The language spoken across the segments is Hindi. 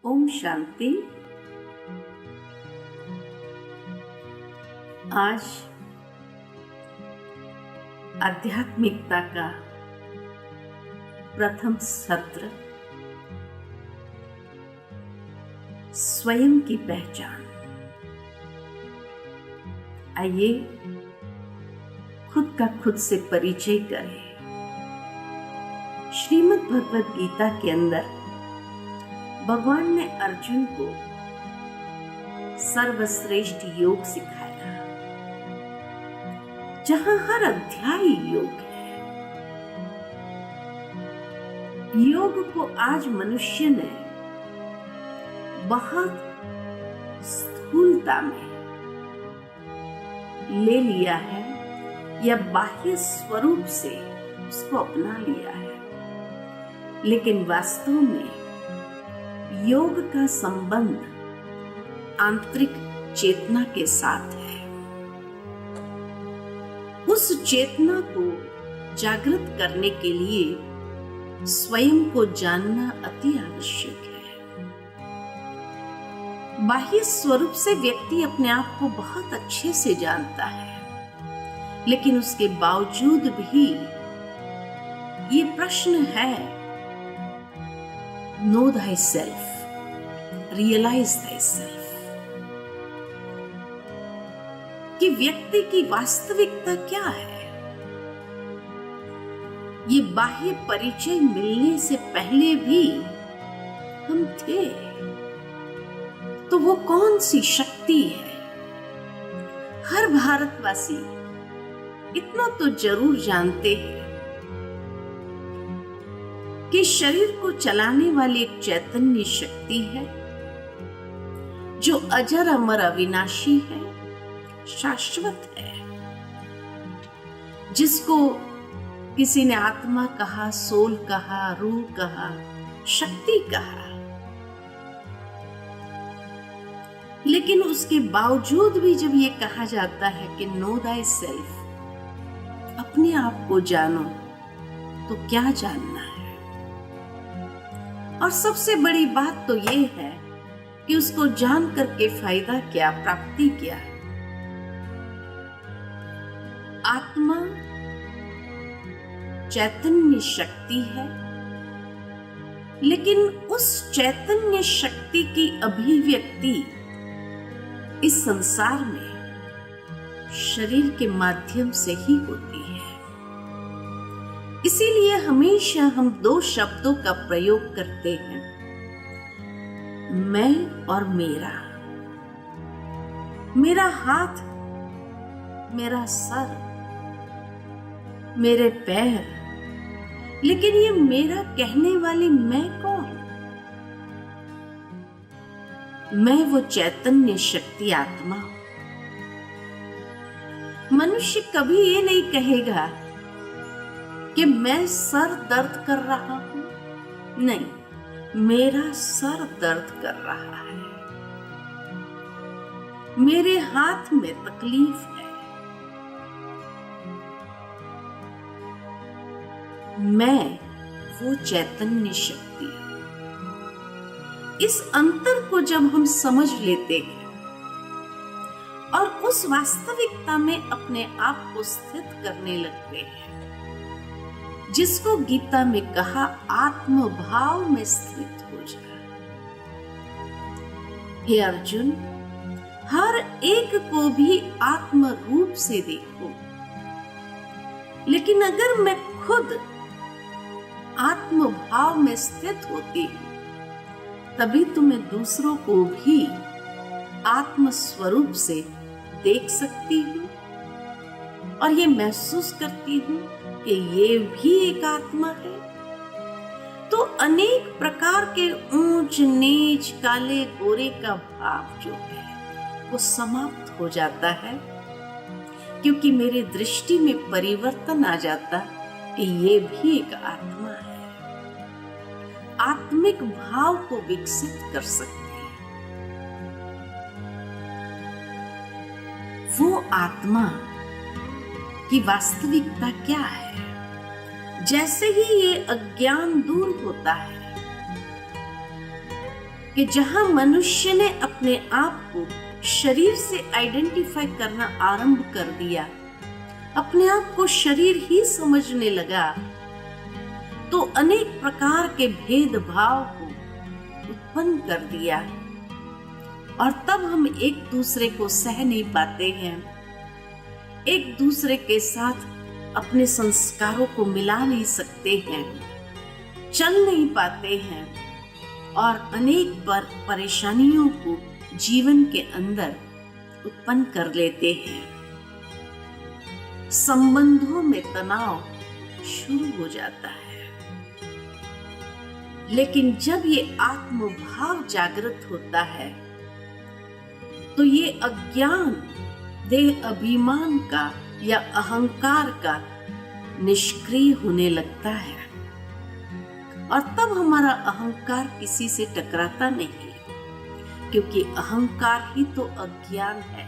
ओम शांति। आज आध्यात्मिकता का प्रथम सत्र, स्वयं की पहचान। आइए खुद का खुद से परिचय करें। श्रीमद् भगवद गीता के अंदर भगवान ने अर्जुन को सर्वश्रेष्ठ योग सिखाया, जहां हर अध्याय योग है। योग को आज मनुष्य ने बहुत स्थूलता में ले लिया है या बाह्य स्वरूप से उसको अपना लिया है, लेकिन वास्तव में योग का संबंध आंतरिक चेतना के साथ है। उस चेतना को जागृत करने के लिए स्वयं को जानना अति आवश्यक है। बाह्य स्वरूप से व्यक्ति अपने आप को बहुत अच्छे से जानता है, लेकिन उसके बावजूद भी ये प्रश्न है, know thyself, realize thyself, कि व्यक्ति की वास्तविकता क्या है। ये बाह्य परिचय मिलने से पहले भी हम थे, तो वो कौन सी शक्ति है? हर भारतवासी इतना तो जरूर जानते हैं कि शरीर को चलाने वाली एक चैतन्य शक्ति है, जो अजर अमर अविनाशी है, शाश्वत है, जिसको किसी ने आत्मा कहा, सोल कहा, रूह कहा, शक्ति कहा। लेकिन उसके बावजूद भी जब ये कहा जाता है कि नो दाई सेल्फ, अपने आप को जानो, तो क्या जानना है? और सबसे बड़ी बात तो ये है कि उसको जान करके फायदा क्या, प्राप्ति क्या? आत्मा चैतन्य शक्ति है, लेकिन उस चैतन्य शक्ति की अभिव्यक्ति इस संसार में शरीर के माध्यम से ही होती है। इसीलिए हमेशा हम दो शब्दों का प्रयोग करते हैं, मैं और मेरा। मेरा हाथ, मेरा सर, मेरे पैर, लेकिन ये मेरा कहने वाली मैं कौन? मैं वो चैतन्य शक्ति आत्मा हूं। मनुष्य कभी ये नहीं कहेगा कि मैं सर दर्द कर रहा हूं। नहीं, मेरा सर दर्द कर रहा है, मेरे हाथ में तकलीफ है। मैं वो चैतन्य शक्ति हूं। इस अंतर को जब हम समझ लेते हैं और उस वास्तविकता में अपने आप को स्थित करने लगते हैं, जिसको गीता में कहा आत्म भाव में स्थित हो जाए। हे अर्जुन, हर एक को भी आत्म रूप से देखो, लेकिन अगर मैं खुद आत्म भाव में स्थित होती हूं, तभी तो मैं दूसरों को भी आत्म स्वरूप से देख सकती हूं और ये महसूस करती हूं कि ये भी एक आत्मा है। तो अनेक प्रकार के ऊंच नीच, काले गोरे का भाव जो है वो समाप्त हो जाता है, क्योंकि मेरे दृष्टि में परिवर्तन आ जाता कि ये भी एक आत्मा है। आत्मिक भाव को विकसित कर सकते हैं। वो आत्मा की वास्तविकता क्या है? जैसे ही ये अज्ञान दूर होता है, कि जहां मनुष्य ने अपने आप को शरीर से आइडेंटिफाई करना आरंभ कर दिया, अपने आप को शरीर ही समझने लगा, तो अनेक प्रकार के भेदभाव को उत्पन्न कर दिया और तब हम एक दूसरे को सह नहीं पाते हैं, एक दूसरे के साथ अपने संस्कारों को मिला नहीं सकते हैं, चल नहीं पाते हैं और अनेक परेशानियों को जीवन के अंदर उत्पन्न कर लेते हैं। संबंधों में तनाव शुरू हो जाता है। लेकिन जब ये आत्मभाव जागृत होता है तो ये अज्ञान देह अभिमान का या अहंकार का निष्क्रिय होने लगता है और तब हमारा अहंकार किसी से टकराता नहीं, क्योंकि अहंकार ही तो अज्ञान है।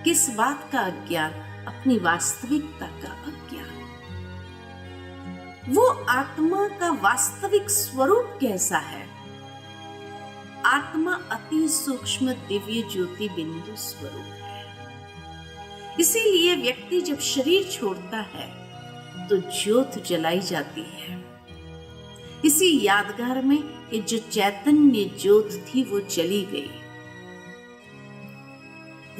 किस बात का अज्ञान? अपनी वास्तविकता का अज्ञान। वो आत्मा का वास्तविक स्वरूप कैसा है? आत्मा अति सूक्ष्म दिव्य ज्योति बिंदु स्वरूप है। इसीलिए व्यक्ति जब शरीर छोड़ता है तो ज्योत जलाई जाती है। इसी यादगार में कि जो चैतन्य ज्योत थी वो चली गई।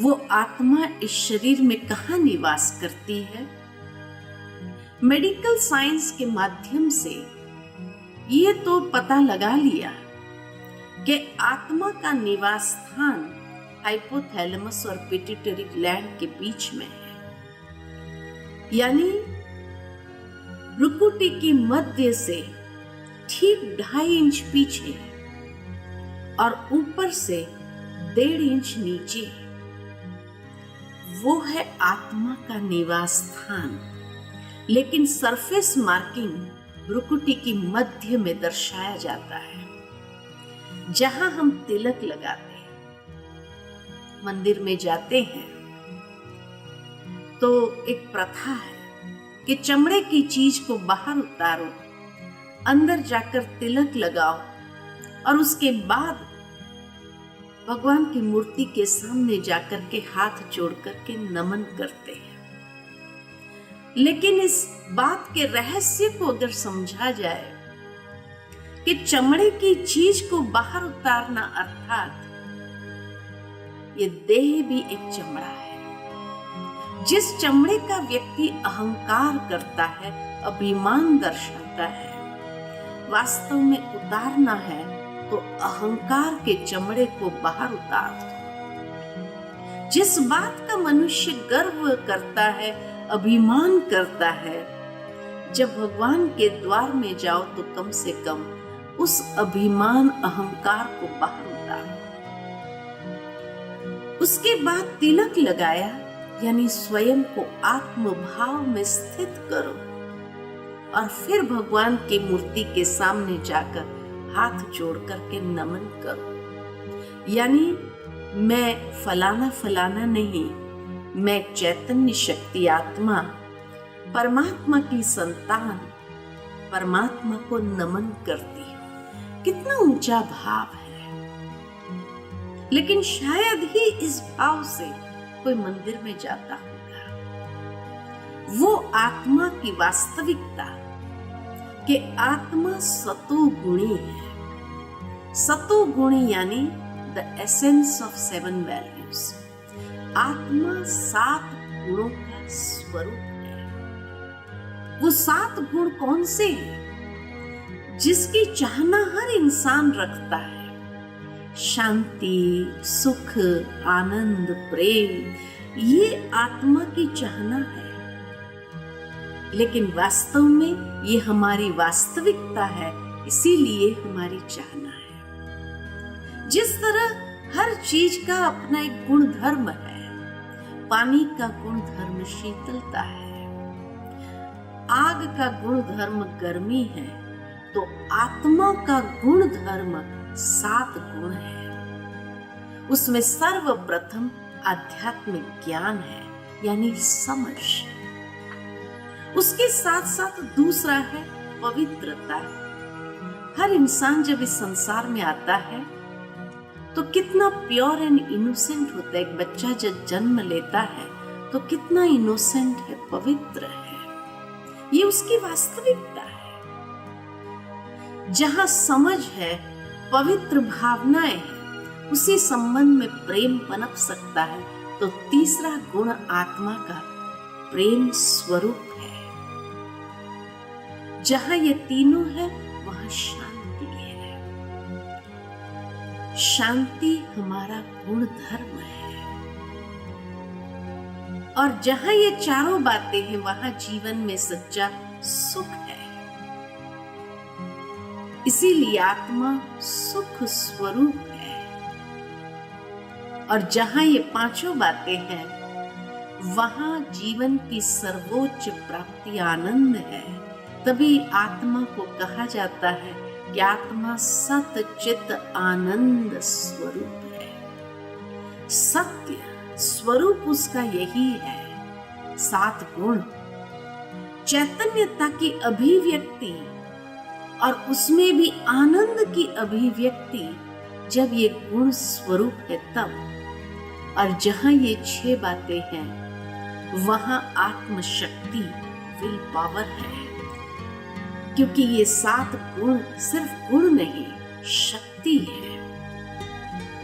वो आत्मा इस शरीर में कहाँ निवास करती है? मेडिकल साइंस के माध्यम से ये तो पता लगा लिया कि आत्मा का निवास स्थान हाइपोथैलेमस और पिट्यूटरी ग्लैंड के बीच में है, यानी भ्रुकुटी की मध्य से ठीक 2.5 इंच पीछे और ऊपर से 1.5 इंच नीचे। वो है आत्मा का निवास स्थान। लेकिन सरफेस मार्किंग भ्रुकुटी की मध्य में दर्शाया जाता है, जहां हम तिलक लगाते हैं। मंदिर में जाते हैं तो एक प्रथा है कि चमड़े की चीज को बाहर उतारो, अंदर जाकर तिलक लगाओ और उसके बाद भगवान की मूर्ति के सामने जाकर के हाथ जोड़ करके नमन करते हैं। लेकिन इस बात के रहस्य को अगर समझा जाए कि चमड़े की चीज को बाहर उतारना अर्थात ये देह भी एक चमड़ा है। जिस चमड़े का व्यक्ति अहंकार करता है, अभिमान दर्शाता है, वास्तव में उतारना है तो अहंकार के चमड़े को बाहर उतार दो। जिस बात का मनुष्य गर्व करता है, अभिमान करता है, जब भगवान के द्वार में जाओ तो कम से कम उस अभिमान अहंकार को बाहर उतारो। उसके बाद तिलक लगाया, यानी स्वयं को आत्मभाव में स्थित करो और फिर भगवान की मूर्ति के सामने जाकर हाथ जोड़ करके नमन करो। यानी मैं फलाना फलाना नहीं, मैं चैतन्य शक्ति आत्मा, परमात्मा की संतान, परमात्मा को नमन करती हूं। कितना ऊंचा भाव है। लेकिन शायद ही इस भाव से कोई मंदिर में जाता होगा। वो आत्मा की वास्तविकता कि आत्मा सतोगुणी है। सतोगुणी यानी द एसेंस ऑफ 7 वैल्यूज। आत्मा 7 गुणों का स्वरूप है। वो 7 गुण कौन से हैं जिसकी चाहना हर इंसान रखता है? शांति, सुख, आनंद, प्रेम, ये आत्मा की चाहना है। लेकिन वास्तव में ये हमारी वास्तविकता है, इसीलिए हमारी चाहना है। जिस तरह हर चीज का अपना एक गुण धर्म है। पानी का गुण धर्म शीतलता है, आग का गुण धर्म गर्मी है, तो आत्मा का गुण धर्म 7 गुण है। उसमें सर्वप्रथम आध्यात्मिक ज्ञान है, यानी समझ। उसके साथ साथ दूसरा है पवित्रता। हर इंसान जब इस संसार में आता है तो कितना प्योर एंड इनोसेंट होता है। एक बच्चा जब जन्म लेता है तो कितना इनोसेंट है, पवित्र है। ये उसकी वास्तविकता है। जहां समझ है, पवित्र भावनाएं हैं, उसी संबंध में प्रेम पनप सकता है। तो तीसरा गुण आत्मा का प्रेम स्वरूप है। जहां ये तीनों है वहां शांति है। शांति हमारा गुण धर्म है। और जहां ये चारों बातें हैं वहां जीवन में सच्चा सुख है। इसीलिए आत्मा सुख स्वरूप है। और जहां ये पांचों बातें हैं वहां जीवन की सर्वोच्च प्राप्ति आनंद है। तभी आत्मा को कहा जाता है कि आत्मा सत चित आनंद स्वरूप है। सत्य स्वरूप उसका यही है। 7 गुण, चैतन्यता की अभिव्यक्ति और उसमें भी आनंद की अभिव्यक्ति जब ये गुण स्वरूप है तब। और जहां ये 6 बातें हैं वहां आत्मशक्ति, विल पावर है। क्योंकि ये 7 गुण सिर्फ गुण नहीं, शक्ति है।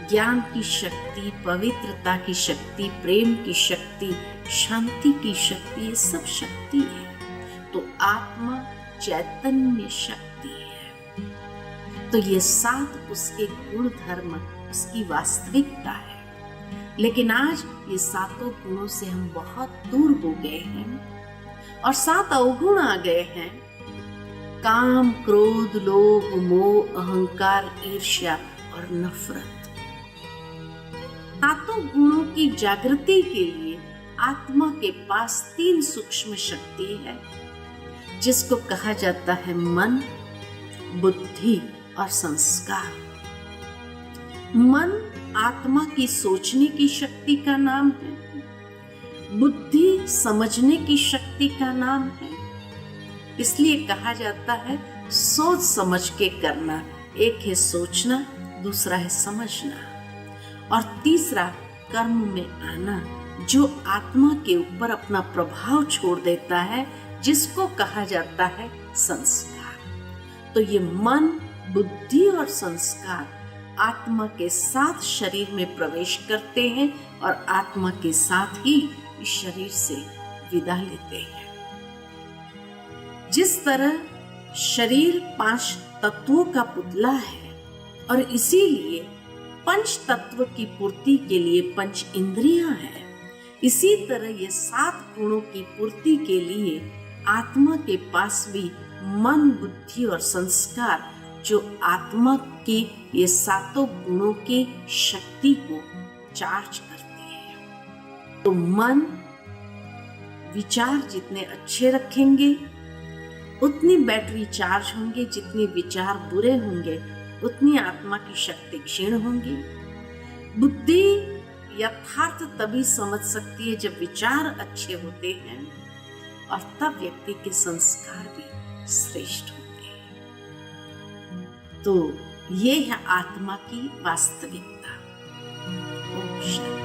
ज्ञान की शक्ति, पवित्रता की शक्ति, प्रेम की शक्ति, शांति की शक्ति, ये सब शक्ति है। तो आत्मा चैतन्य शक्ति है। तो ये 7 उसके गुण धर्म, उसकी वास्तविकता है। लेकिन आज ये 7 गुणों से हम बहुत दूर हो गए हैं और 7 अवगुण आ गए हैं। काम, क्रोध, लोभ, मोह, अहंकार, ईर्ष्या और नफरत। 7 गुणों की जागृति के लिए आत्मा के पास 3 सूक्ष्म शक्ति है, जिसको कहा जाता है मन, बुद्धि और संस्कार। मन आत्मा की सोचने की शक्ति का नाम है। बुद्धि समझने की शक्ति का नाम है। इसलिए कहा जाता है सोच समझ के करना। एक है सोचना, दूसरा है समझना और तीसरा कर्म में आना, जो आत्मा के ऊपर अपना प्रभाव छोड़ देता है, जिसको कहा जाता है संस्कार। तो ये मन, बुद्धि और संस्कार आत्मा के साथ शरीर में प्रवेश करते हैं और आत्मा के साथ ही इस शरीर से विदा लेते हैं। जिस तरह शरीर 5 तत्वों का पुतला है और इसीलिए पंच तत्व की पूर्ति के लिए 5 इंद्रियां हैं, इसी तरह ये 7 गुणों की पूर्ति के लिए आत्मा के पास भी मन, बुद्धि और संस्कार, जो आत्मा के ये 7 गुणों की शक्ति को चार्ज करते हैं। तो मन, विचार जितने अच्छे रखेंगे उतनी बैटरी चार्ज होंगे, जितने विचार बुरे होंगे उतनी आत्मा की शक्ति क्षीण होंगी। बुद्धि यथार्थ तभी समझ सकती है जब विचार अच्छे होते हैं और तब व्यक्ति के संस्कार भी श्रेष्ठ होते हैं। तो ये है आत्मा की वास्तविकता। ओम शांति।